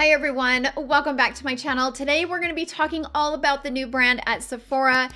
Hi everyone, welcome back to my channel. Today we're going to be talking all about the new brand at Sephora.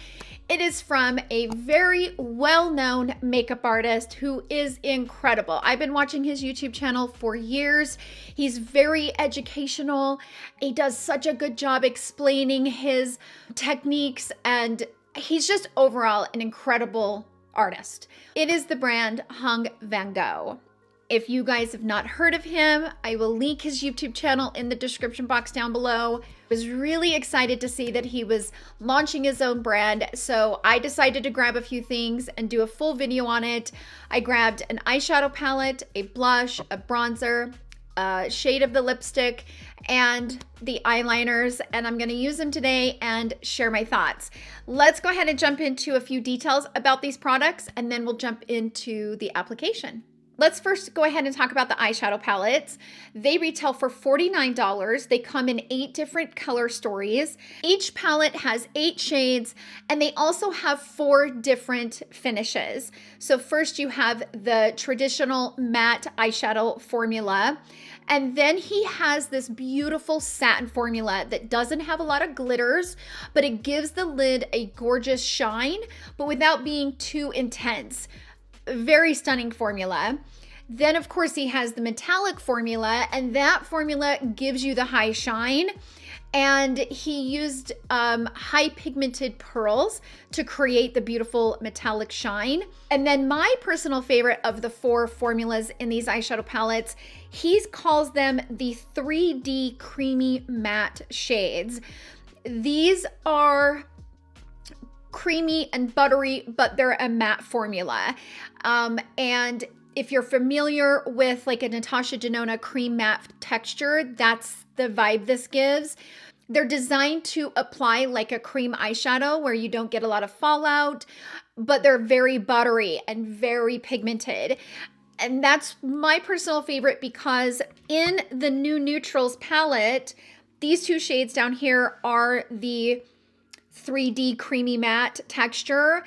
It is from a very well-known makeup artist who is incredible. I've been watching his YouTube channel for years. He's very educational. He does such a good job explaining his techniques, and he's just overall an incredible artist. It is the brand Vanngo. If you guys have not heard of him, I will link his YouTube channel in the description box down below. I was really excited to see that he was launching his own brand, so I decided to grab a few things and do a full video on it. I grabbed an eyeshadow palette, a blush, a bronzer, a shade of the lipstick, and the eyeliners, and I'm going to use them today and share my thoughts. Let's go ahead and jump into a few details about these products, and then we'll jump into the application. Let's first go ahead and talk about the eyeshadow palettes. They retail for $49. They come in 8 different color stories. Each palette has 8 shades, and they also have 4 different finishes. So first you have the traditional matte eyeshadow formula, and then he has this beautiful satin formula that doesn't have a lot of glitters, but it gives the lid a gorgeous shine, but without being too intense. Very stunning formula. Then of course he has the metallic formula, and that formula gives you the high shine, and he used high pigmented pearls to create the beautiful metallic shine. And then my personal favorite of the 4 formulas in these eyeshadow palettes, he calls them the 3D creamy matte shades. These are creamy and buttery, but they're a matte formula. And if you're familiar with like a Natasha Denona cream matte texture, that's the vibe this gives. They're designed to apply like a cream eyeshadow where you don't get a lot of fallout, but they're very buttery and very pigmented. And that's my personal favorite because in the new Neutrals palette, these 2 shades down here are the 3D creamy matte texture.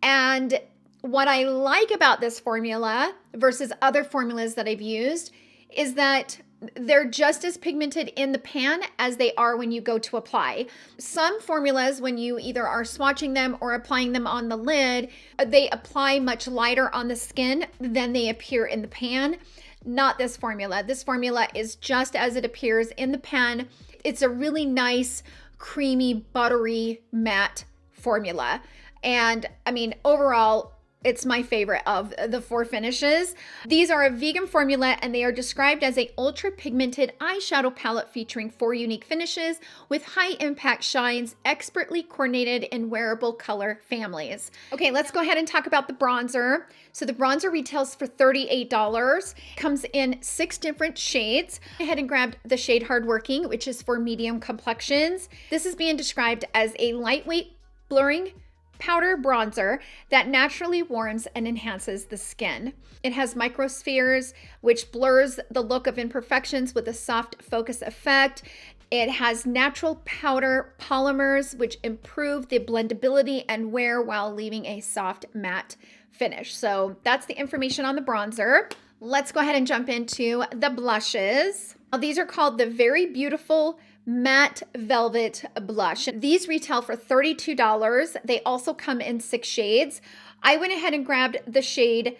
And what I like about this formula versus other formulas that I've used is that they're just as pigmented in the pan as they are when you go to apply. Some formulas, when you either are swatching them or applying them on the lid, they apply much lighter on the skin than they appear in the pan. Not this formula. This formula is just as it appears in the pan. It's a really nice, creamy, buttery, matte formula. And I mean, overall, it's my favorite of the 4 finishes. These are a vegan formula, and they are described as a ultra pigmented eyeshadow palette featuring 4 unique finishes with high impact shines, expertly coordinated in wearable color families. Okay, let's go ahead and talk about the bronzer. So the bronzer retails for $38. Comes in 6 different shades. I went ahead and grabbed the shade Hardworking, which is for medium complexions. This is being described as a lightweight blurring powder bronzer that naturally warms and enhances the skin. It has microspheres, which blurs the look of imperfections with a soft focus effect. It has natural powder polymers, which improve the blendability and wear while leaving a soft matte finish. So that's the information on the bronzer. Let's go ahead and jump into the blushes. Now, these are called the Very Beautiful Matte Velvet Blush. These retail for $32. They also come in 6 shades. I went ahead and grabbed the shade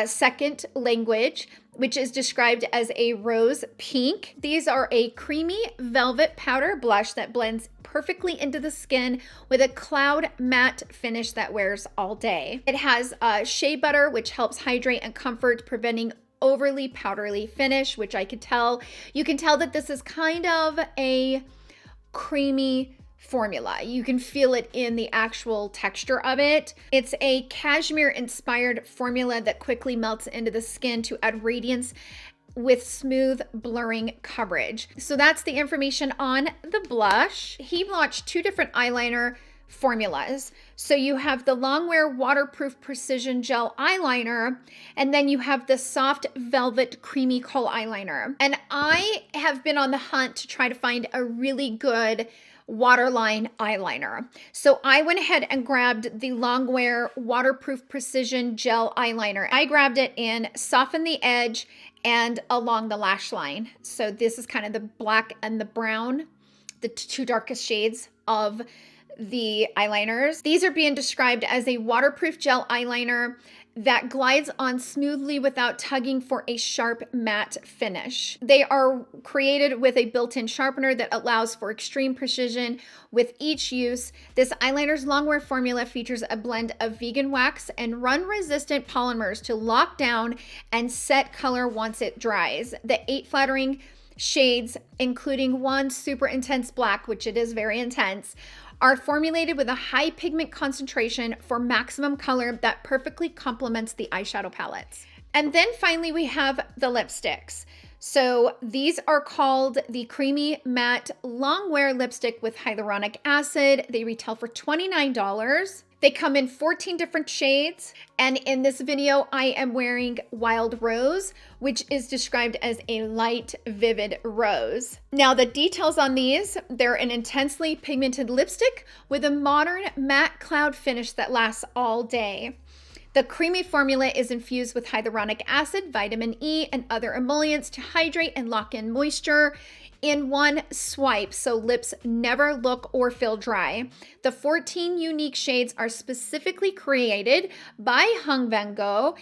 Second Language, which is described as a rose pink. These are a creamy velvet powder blush that blends perfectly into the skin with a cloud matte finish that wears all day. It has shea butter, which helps hydrate and comfort, preventing overly powdery finish, which I could tell. You can tell that this is kind of a creamy formula. You can feel it in the actual texture of it. It's a cashmere inspired formula that quickly melts into the skin to add radiance with smooth blurring coverage. So that's the information on the blush. He launched 2 different eyeliner formulas. So you have the Longwear Waterproof Precision Gel Eyeliner, and then you have the Soft Velvet Creamy Kohl Eyeliner. And I have been on the hunt to try to find a really good waterline eyeliner. So I went ahead and grabbed the Longwear Waterproof Precision Gel Eyeliner. I grabbed it in Soften the Edge and along the lash line. So this is kind of the black and the brown, the two darkest shades of the eyeliners. These are being described as a waterproof gel eyeliner that glides on smoothly without tugging for a sharp matte finish. They are created with a built-in sharpener that allows for extreme precision with each use. This eyeliner's Longwear formula features a blend of vegan wax and run-resistant polymers to lock down and set color once it dries. The 8 flattering shades, including one super intense black, which it is very intense, are formulated with a high pigment concentration for maximum color that perfectly complements the eyeshadow palettes. And then finally, we have the lipsticks. So these are called the Creamy Matte Longwear Lipstick with Hyaluronic Acid. They retail for $29. They come in 14 different shades. And in this video, I am wearing Wild Rose, which is described as a light, vivid rose. Now the details on these, they're an intensely pigmented lipstick with a modern matte cloud finish that lasts all day. The creamy formula is infused with hyaluronic acid, vitamin E, and other emollients to hydrate and lock in moisture in one swipe, so lips never look or feel dry. The 14 unique shades are specifically created by Vanngo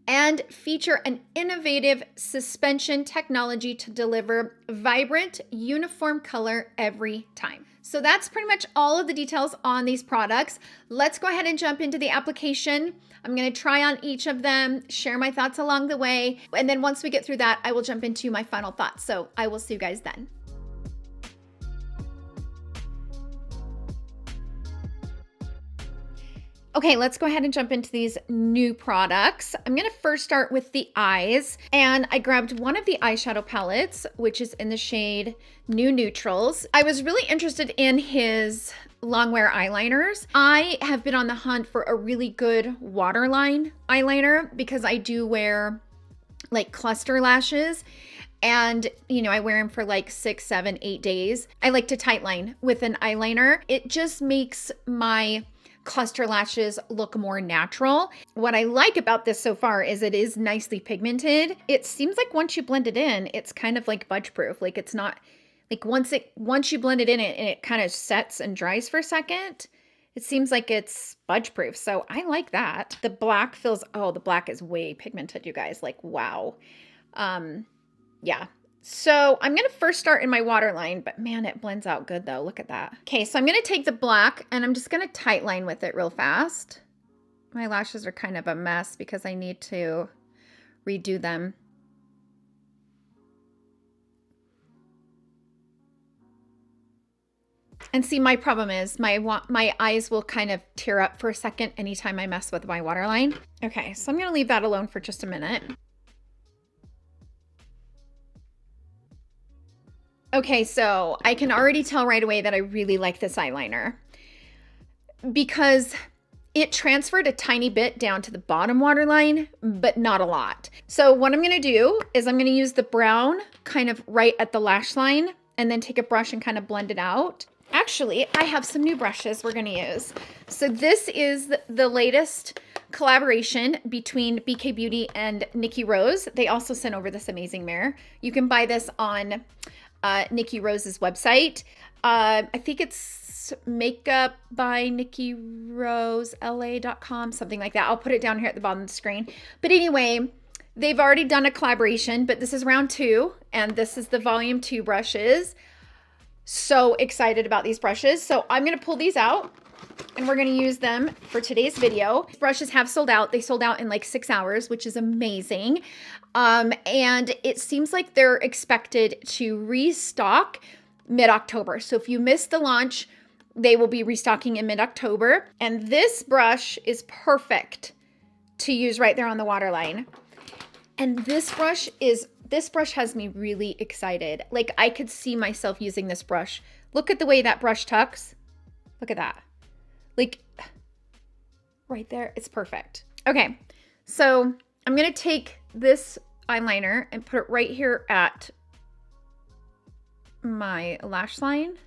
and feature an innovative suspension technology to deliver vibrant, uniform color every time. So that's pretty much all of the details on these products. Let's go ahead and jump into the application. I'm gonna try on each of them, share my thoughts along the way, and then once we get through that, I will jump into my final thoughts. So I will see you guys then. Okay, let's go ahead and jump into these new products. I'm gonna first start with the eyes, and I grabbed one of the eyeshadow palettes, which is in the shade New Neutrals. I was really interested in his Longwear eyeliners. I have been on the hunt for a really good waterline eyeliner because I do wear like cluster lashes. And, you know, I wear them for like 6, 7, 8 days. I like to tightline with an eyeliner. It just makes my cluster lashes look more natural. What I like about this so far is it is nicely pigmented. It seems like once you blend it in, it's kind of like budge proof. Like it's not like once you blend it in and it kind of sets and dries for a second, it seems like it's budge proof. So I like that. The black feels, oh, the black is way pigmented, you guys. Like, wow. Yeah. So I'm going to first start in my waterline, but man, it blends out good though. Look at that. Okay, so I'm going to take the black and I'm just going to tightline with it real fast. My lashes are kind of a mess because I need to redo them. And see, my problem is my eyes will kind of tear up for a second anytime I mess with my waterline. Okay, so I'm going to leave that alone for just a minute. Okay, so I can already tell right away that I really like this eyeliner because it transferred a tiny bit down to the bottom waterline, but not a lot. So what I'm gonna do is I'm gonna use the brown kind of right at the lash line and then take a brush and kind of blend it out. Actually, I have some new brushes we're gonna use. So this is the latest collaboration between BK Beauty and Nikki Rose. They also sent over this amazing mirror. You can buy this on Nikki Rose's website. I think it's makeup by nikkirosela.com, something like that. I'll put it down here at the bottom of the screen. But anyway, they've already done a collaboration, but this is round 2, and this is the volume 2 brushes. So excited about these brushes. So I'm going to pull these out and we're going to use them for today's video. These brushes have sold out. They sold out in like 6 hours, which is amazing. And it seems like they're expected to restock mid-October. So if you missed the launch, they will be restocking in mid-October. And this brush is perfect to use right there on the waterline. And this brush has me really excited. Like I could see myself using this brush. Look at the way that brush tucks. Look at that. Like right there, it's perfect. Okay, so I'm gonna take this eyeliner and put it right here at my lash line.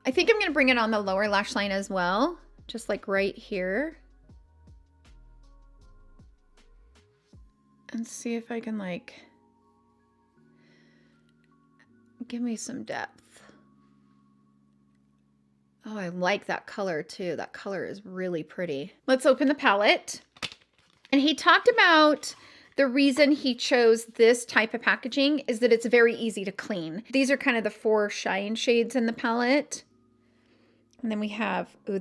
I think I'm going to bring it on the lower lash line as well, just like right here. And see if I can like give me some depth. Oh, I like that color too. That color is really pretty. Let's open the palette. And he talked about the reason he chose this type of packaging is that it's very easy to clean. These are kind of the 4 shine shades in the palette. And then we have, oh,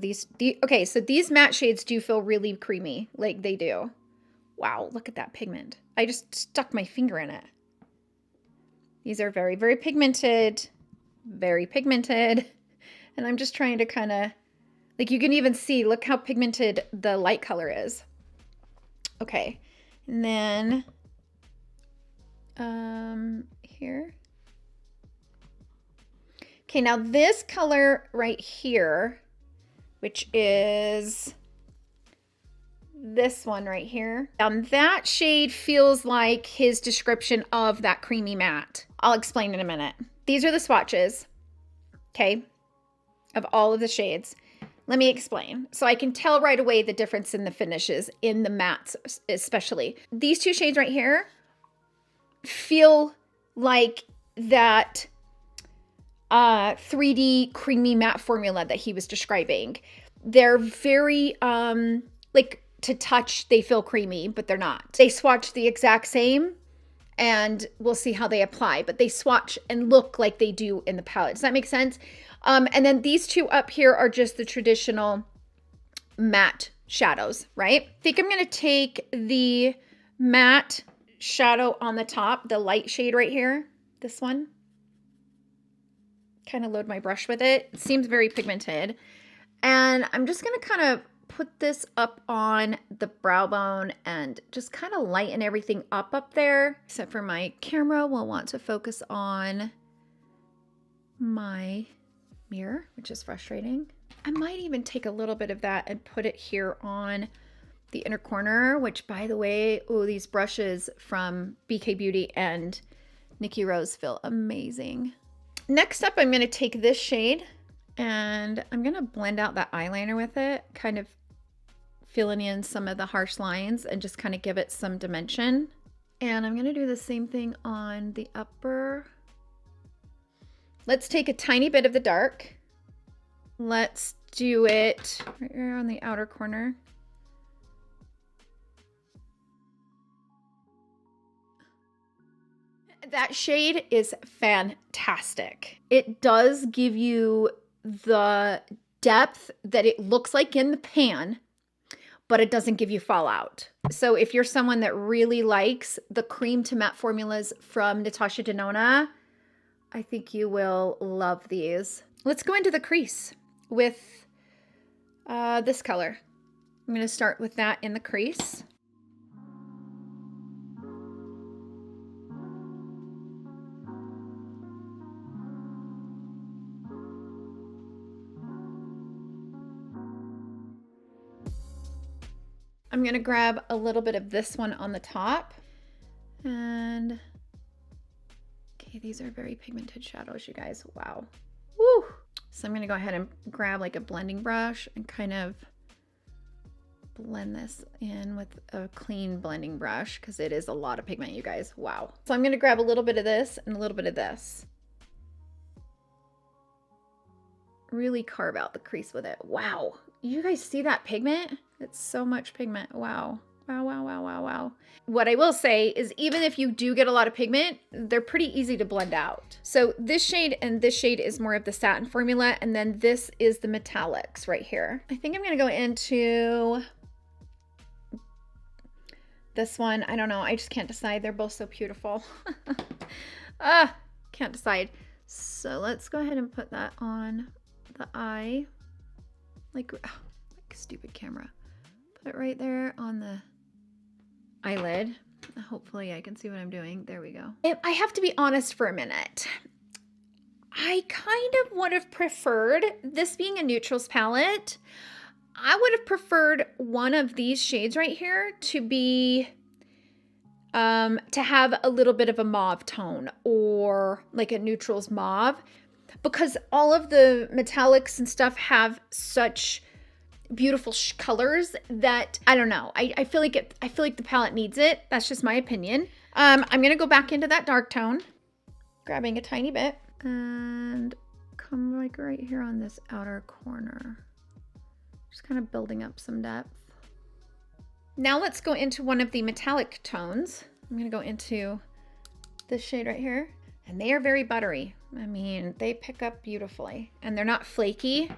okay, so these matte shades do feel really creamy, like they do. Wow, look at that pigment. I just stuck my finger in it. These are very, very pigmented, very pigmented. And I'm just trying to kind of, like you can even see, look how pigmented the light color is. Okay, and then here. Okay, now this color right here, which is this one right here. That shade feels like his description of that creamy matte. I'll explain in a minute. These are the swatches, okay, of all of the shades. Let me explain. So I can tell right away the difference in the finishes, in the mattes especially. These 2 shades right here feel like that 3D creamy matte formula that he was describing. They're very, like to touch, they feel creamy, but they're not. They swatch the exact same and we'll see how they apply, but they swatch and look like they do in the palette. Does that make sense? And then these 2 up here are just the traditional matte shadows, right? I think I'm going to take the matte shadow on the top, the light shade right here, this one. Kind of load my brush with it. It seems very pigmented. And I'm just going to kind of put this up on the brow bone and just kind of lighten everything up there. Except for my camera will want to focus on my mirror, which is frustrating. I might even take a little bit of that and put it here on the inner corner, which by the way, oh, these brushes from BK Beauty and Nikki Rose feel amazing. Next up, I'm going to take this shade and I'm going to blend out that eyeliner with it, kind of filling in some of the harsh lines and just kind of give it some dimension. And I'm going to do the same thing on the upper. Let's take a tiny bit of the dark. Let's do it right here on the outer corner. That shade is fantastic. It does give you the depth that it looks like in the pan, but it doesn't give you fallout. So if you're someone that really likes the cream to matte formulas from Natasha Denona, I think you will love these. Let's go into the crease with this color. I'm going to start with that in the crease. I'm going to grab a little bit of this one on the top. And okay, these are very pigmented shadows, you guys. Wow. Woo! So I'm going to go ahead and grab like a blending brush and kind of blend this in with a clean blending brush because it is a lot of pigment, you guys. Wow. So I'm going to grab a little bit of this and a little bit of this. Really carve out the crease with it. Wow. You guys see that pigment? It's so much pigment. Wow. Wow, wow, wow, wow, wow. What I will say is even if you do get a lot of pigment, they're pretty easy to blend out. So this shade and this shade is more of the satin formula, and then this is the metallics right here. I think I'm gonna go into this one. I don't know, I just can't decide. They're both so beautiful. Can't decide. So let's go ahead and put that on the eye. Like stupid camera. Put it right there on the eyelid. Hopefully I can see what I'm doing. There we go. I have to be honest for a minute. I kind of would have preferred, this being a neutrals palette, I would have preferred one of these shades right here to be, to have a little bit of a mauve tone or like a neutrals mauve. because all of the metallics and stuff have such beautiful colors that I don't know. I feel like the palette needs it. That's just my opinion. I'm gonna go back into that dark tone, grabbing a tiny bit and come like right here on this outer corner. Just kind of building up some depth. Now let's go into one of the metallic tones. I'm gonna go into this shade right here, and they are very buttery. I mean, they pick up beautifully, and they're not flaky.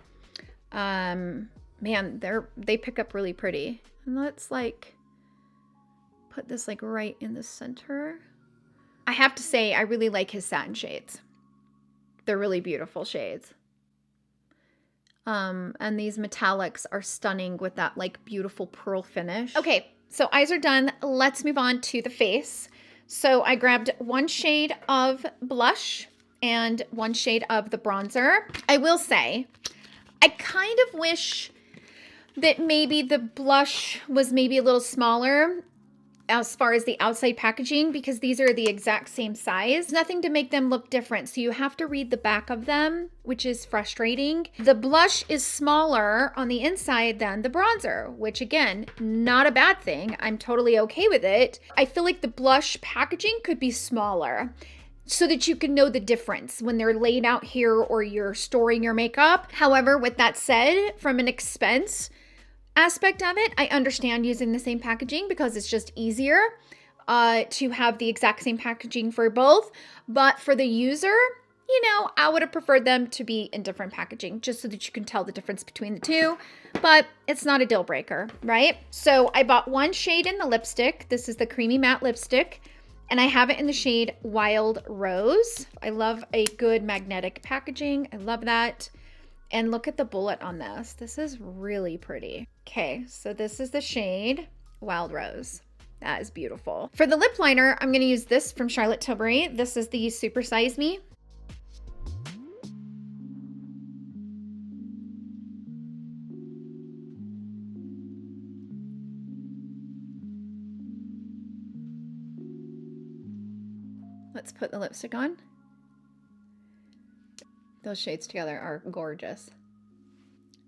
Man, they pick up really pretty. And let's like put this like right in the center. I have to say, I really like his satin shades. They're really beautiful shades. And these metallics are stunning with that like beautiful pearl finish. Okay, so eyes are done. Let's move on to the face. So I grabbed one shade of blush and one shade of the bronzer. I will say, I kind of wish that maybe the blush was maybe a little smaller as far as the outside packaging, because these are the exact same size. Nothing to make them look different, so you have to read the back of them, which is frustrating. The blush is smaller on the inside than the bronzer, which again, not a bad thing. I'm totally okay with it. I feel like the blush packaging could be smaller so that you can know the difference when they're laid out here or you're storing your makeup. However, with that said, from an expense aspect of it, I understand using the same packaging because it's just easier to have the exact same packaging for both. But for the user, you know, I would have preferred them to be in different packaging just so that you can tell the difference between the two. But it's not a deal breaker, right? So I bought one shade in the lipstick. This is the Creamy Matte Lipstick, and I have it in the shade Wild Rose. I love a good magnetic packaging. I love that. And look at the bullet on this. This is really pretty. Okay, so this is the shade Wild Rose. That is beautiful. For the lip liner, I'm gonna use this from Charlotte Tilbury. This is the Super Size Me. Let's put the lipstick on. Those shades together are gorgeous.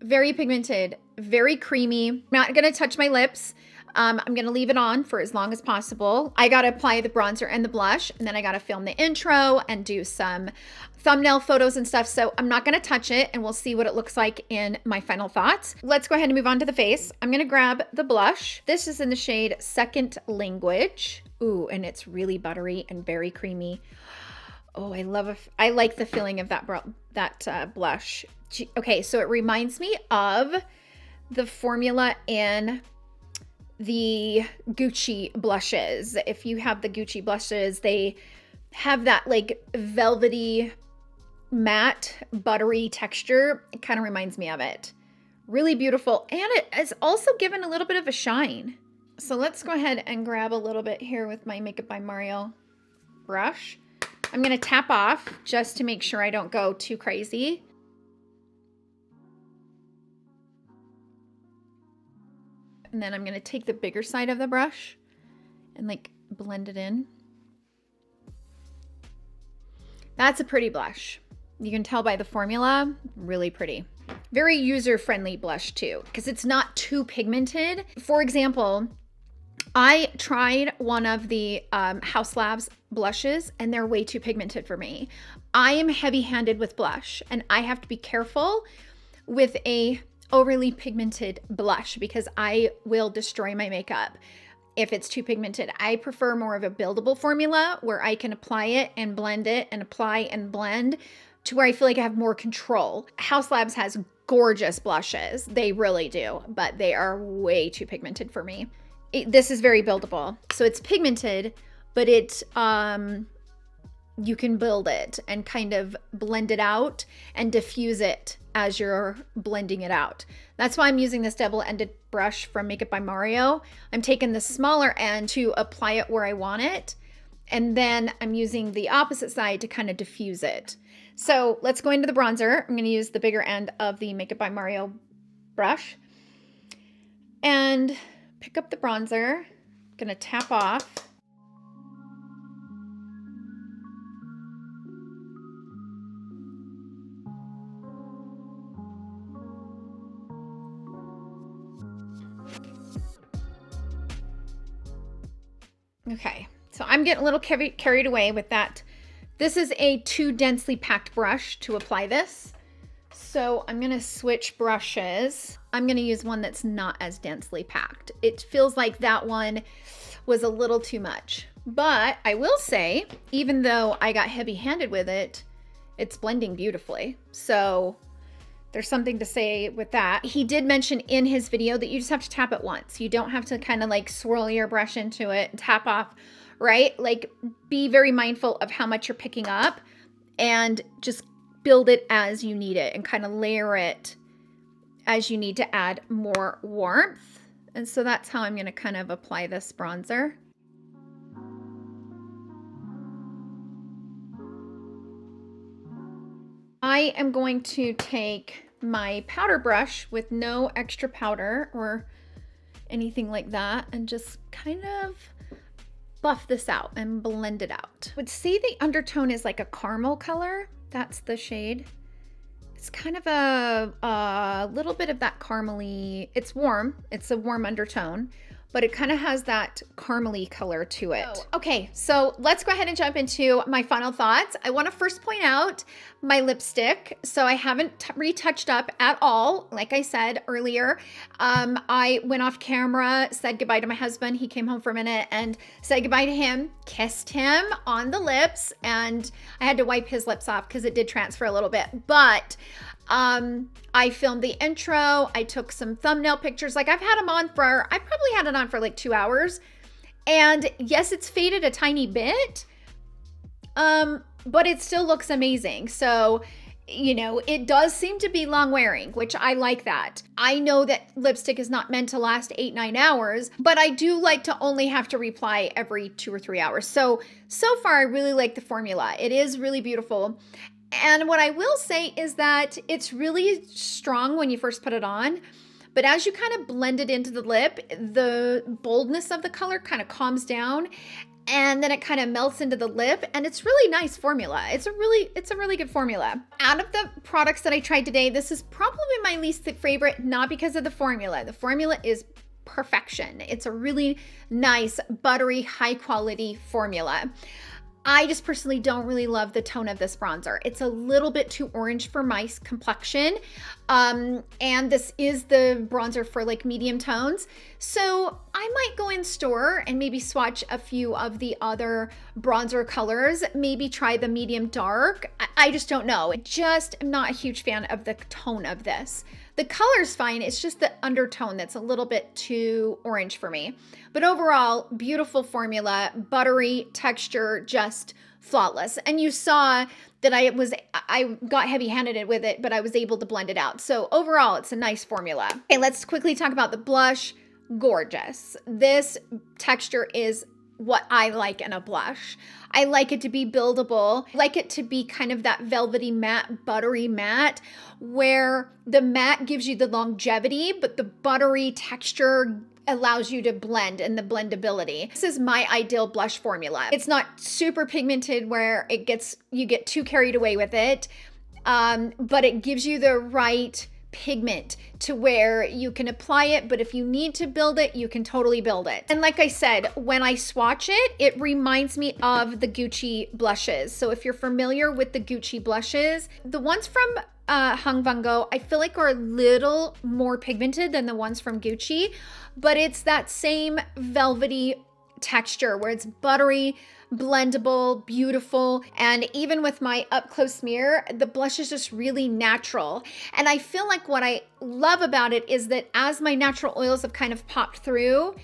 Very pigmented, very creamy. I'm not gonna touch my lips. I'm gonna leave it on for as long as possible. I gotta apply the bronzer and the blush, and then I gotta film the intro and do some thumbnail photos and stuff. So I'm not gonna touch it, and we'll see what it looks like in my final thoughts. Let's go ahead and move on to the face. I'm gonna grab the blush. This is in the shade Second Language. Ooh, and it's really buttery and very creamy. Oh, I like the feeling of that blush. Okay, so it reminds me of the formula in the Gucci blushes. If you have the Gucci blushes, they have that like velvety, matte, buttery texture. It kind of reminds me of it. Really beautiful, and it is also given a little bit of a shine. So let's go ahead and grab a little bit here with my Makeup by Mario brush. I'm gonna tap off just to make sure I don't go too crazy. And then I'm gonna take the bigger side of the brush and like blend it in. That's a pretty blush. You can tell by the formula, really pretty. Very user-friendly blush too, because it's not too pigmented. For example, I tried one of the House Labs blushes, and they're way too pigmented for me. I am heavy-handed with blush, and I have to be careful with a overly pigmented blush because I will destroy my makeup if it's too pigmented. I prefer more of a buildable formula where I can apply it and blend it and apply and blend to where I feel like I have more control. House Labs has gorgeous blushes. They really do, but they are way too pigmented for me. This is very buildable. So it's pigmented, but it you can build it and kind of blend it out and diffuse it as you're blending it out. That's why I'm using this double-ended brush from Makeup by Mario. I'm taking the smaller end to apply it where I want it, and then I'm using the opposite side to kind of diffuse it. So let's go into the bronzer. I'm gonna use the bigger end of the Makeup by Mario brush and pick up the bronzer. Gonna tap off. Okay, so I'm getting a little carried away with that. This is a too densely packed brush to apply this. So I'm gonna switch brushes. I'm gonna use one that's not as densely packed. It feels like that one was a little too much. But I will say, even though I got heavy-handed with it, it's blending beautifully. So there's something to say with that. He did mention in his video that you just have to tap it once. You don't have to kind of like swirl your brush into it and tap off, right? Like, be very mindful of how much you're picking up and just build it as you need it and kind of layer it as you need to add more warmth. And so that's how I'm going to kind of apply this bronzer. I am going to take my powder brush with no extra powder or anything like that and just kind of buff this out and blend it out. I would say the undertone is like a caramel color. That's the shade. It's kind of a little bit of that caramely. It's warm. It's a warm undertone, but it kind of has that caramely color to it. Oh, okay, so let's go ahead and jump into my final thoughts. I want to first point out my lipstick. So I haven't retouched up at all. Like I said earlier, I went off camera, said goodbye to my husband. He came home for a minute and said goodbye to him, kissed him on the lips, and I had to wipe his lips off because it did transfer a little bit. But I filmed the intro. I took some thumbnail pictures. Like, I've had them on for, I probably had it on for like 2 hours. And yes, it's faded a tiny bit, but it still looks amazing. So, you know, it does seem to be long wearing, which I like that. I know that lipstick is not meant to last 8-9 hours, but I do like to only have to reapply every 2 or 3 hours. So far, I really like the formula. It is really beautiful. And what I will say is that it's really strong when you first put it on, but as you kind of blend it into the lip, the boldness of the color kind of calms down, and then it kind of melts into the lip, and it's really nice formula. It's a really good formula. Out of the products that I tried today, this is probably my least favorite, not because of the formula. The formula is perfection. It's a really nice, buttery, high quality formula. I just personally don't really love the tone of this bronzer. It's a little bit too orange for my complexion. And this is the bronzer for like medium tones. So I might go in store and maybe swatch a few of the other bronzer colors, maybe try the medium dark. I just don't know. Just am not a huge fan of the tone of this. The color's fine, it's just the undertone that's a little bit too orange for me. But overall, beautiful formula, buttery texture, just flawless. And you saw that I got heavy-handed with it, but I was able to blend it out. So overall, it's a nice formula. Okay, let's quickly talk about the blush. Gorgeous. This texture is what I like in a blush. I like it to be buildable. I like it to be kind of that velvety matte, buttery matte, where the matte gives you the longevity, but the buttery texture allows you to blend and the blendability. This is my ideal blush formula. It's not super pigmented where you get too carried away with it, but it gives you the right pigment to where you can apply it, but if you need to build it, you can totally build it. And like I said, when I swatch it, it reminds me of the Gucci blushes. So if you're familiar with the Gucci blushes, the ones from Vanngo, I feel like are a little more pigmented than the ones from Gucci, but it's that same velvety texture where it's buttery, blendable, beautiful. And even with my up close smear, the blush is just really natural. And I feel like what I love about it is that as my natural oils have kind of popped through,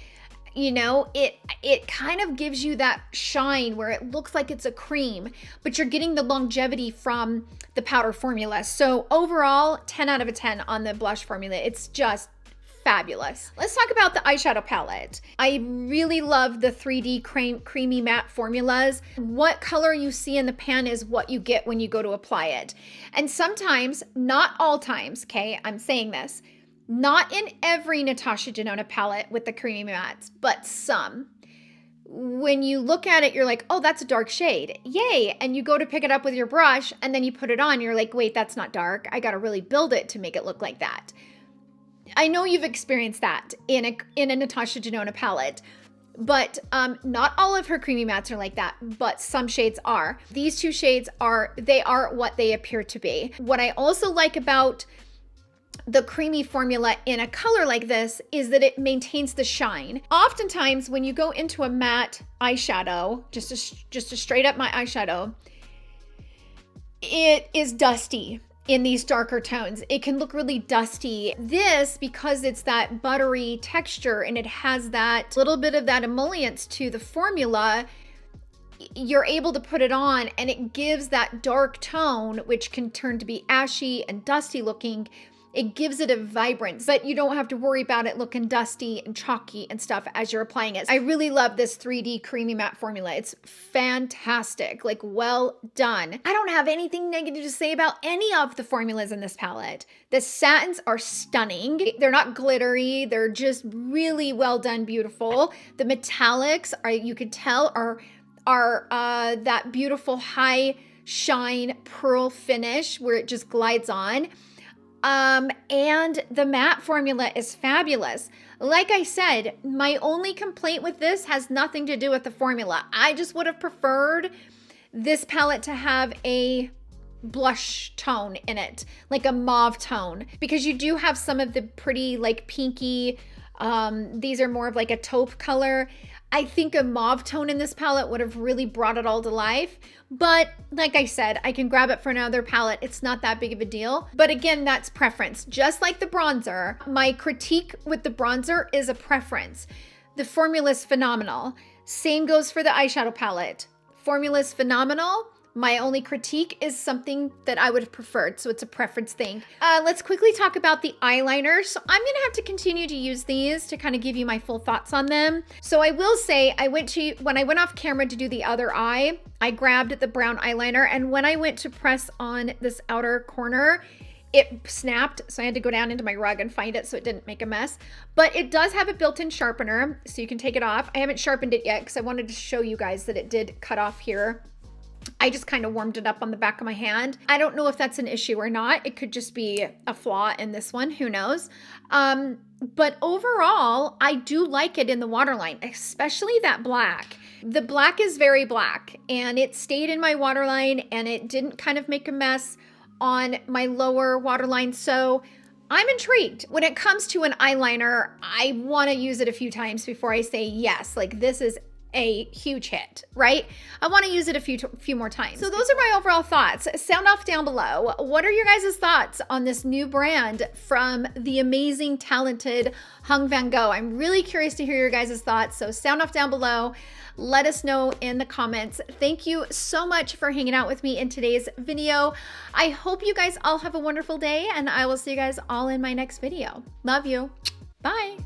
you know, it kind of gives you that shine where it looks like it's a cream, but you're getting the longevity from the powder formula. So overall, 10 out of 10 on the blush formula. It's just fabulous. Let's talk about the eyeshadow palette. I really love the 3D creamy matte formulas. What color you see in the pan is what you get when you go to apply it. And sometimes, not all times, okay, I'm saying this, not in every Natasha Denona palette with the creamy mattes, but some. When you look at it, you're like, oh, that's a dark shade. Yay. And you go to pick it up with your brush and then you put it on. You're like, wait, that's not dark. I got to really build it to make it look like that. I know you've experienced that in a Natasha Denona palette. but not all of her creamy mattes are like that, but some shades are. These two shades are what they appear to be. What I also like about the creamy formula in a color like this is that it maintains the shine. Oftentimes when you go into a matte eyeshadow, just a straight up matte eyeshadow, it is dusty. In these darker tones, it can look really dusty. This, because it's that buttery texture and it has that little bit of that emollients to the formula, you're able to put it on and it gives that dark tone, which can turn to be ashy and dusty looking. It gives it a vibrance, but you don't have to worry about it looking dusty and chalky and stuff as you're applying it. I really love this 3D creamy matte formula. It's fantastic, like well done. I don't have anything negative to say about any of the formulas in this palette. The satins are stunning. They're not glittery. They're just really well done, beautiful. The metallics are, you could tell, are that beautiful high shine pearl finish where it just glides on. And the matte formula is fabulous. Like I said, my only complaint with this has nothing to do with the formula. I just would have preferred this palette to have a blush tone in it, like a mauve tone, because you do have some of the pretty like pinky, these are more of like a taupe color. I think a mauve tone in this palette would have really brought it all to life. But like I said, I can grab it for another palette. It's not that big of a deal. But again, that's preference. Just like the bronzer, my critique with the bronzer is a preference. The formula is phenomenal. Same goes for the eyeshadow palette. Formula is phenomenal. My only critique is something that I would have preferred, so it's a preference thing. Let's quickly talk about the eyeliner. So I'm gonna have to continue to use these to kind of give you my full thoughts on them. So I will say, when I went off camera to do the other eye, I grabbed the brown eyeliner, and when I went to press on this outer corner, it snapped, so I had to go down into my rug and find it so it didn't make a mess. But it does have a built-in sharpener, so you can take it off. I haven't sharpened it yet because I wanted to show you guys that it did cut off here. I just kind of warmed it up on the back of my hand. I don't know if that's an issue or not. It could just be a flaw in this one, who knows? But overall, I do like it in the waterline, especially that black. The black is very black and it stayed in my waterline and it didn't kind of make a mess on my lower waterline. So I'm intrigued. When it comes to an eyeliner, I want to use it a few times before I say yes, like this is a huge hit, right? I want to use it a few more times. So those are my overall thoughts. Sound off down below. What are your guys' thoughts on this new brand from the amazing, talented Vanngo? I'm really curious to hear your guys' thoughts. So sound off down below. Let us know in the comments. Thank you so much for hanging out with me in today's video. I hope you guys all have a wonderful day, and I will see you guys all in my next video. Love you. Bye.